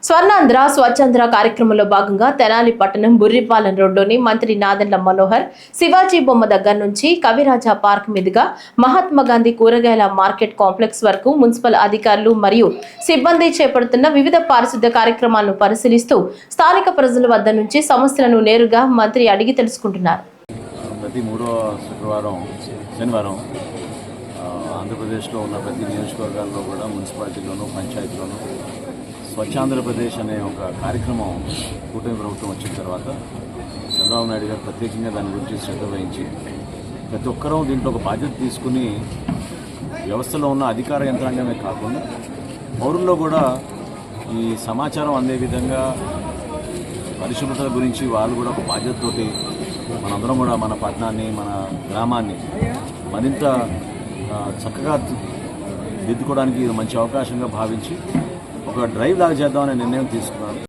స్వర్ణాంధ్ర స్వచ్ఛాంధ్ర కార్యక్రమంలో భాగంగా తెనాలి పట్టణం బుర్రిపాలెం రోడ్డులోని మంత్రి నాదెండ్ల మనోహర్ శివాజీ బొమ్మ దగ్గర నుంచి కవిరాజా పార్క్ మీదుగా మహాత్మా గాంధీ కూరగాయల మార్కెట్ కాంప్లెక్స్ వరకు మున్సిపల్ అధికారులు మరియు సిబ్బంది చేపడుతున్న వివిధ పారిశుద్ధ్య కార్యక్రమాలను పరిశీలిస్తూ స్థానిక ప్రజల వద్ద నుంచి సమస్యలను నేరుగా మంత్రి అడిగి తెలుసుకుంటున్నారు. ప్రతి మూడో శుక్రవారం శనివారం ఆంధ్రప్రదేశ్లో ఉన్న ప్రతి నియోజకవర్గాల్లో కూడా మున్సిపాలిటీలోనూ పంచాయతీలోనూ స్వచ్ఛాంధ్రప్రదేశ్ అనే ఒక కార్యక్రమం కూటమి ప్రభుత్వం వచ్చిన తర్వాత చంద్రబాబు నాయుడు గారు ప్రత్యేకంగా దాని గురించి శ్రద్ధ వహించి ప్రతి ఒక్కరూ దీంట్లో ఒక బాధ్యత తీసుకుని వ్యవస్థలో ఉన్న అధికార యంత్రాంగమే కాకుండా పౌరుల్లో కూడా ఈ సమాచారం అందే విధంగా పరిశుభ్రత గురించి వాళ్ళు కూడా ఒక బాధ్యతతోటి మనందరం కూడా మన పట్టణాన్ని మన గ్రామాన్ని మరింత చక్కగా దిద్దుకోవడానికి ఇది మంచి అవకాశంగా భావించి ఒక డ్రైవ్ లాగా చేద్దామనే నిర్ణయం తీసుకున్నాను.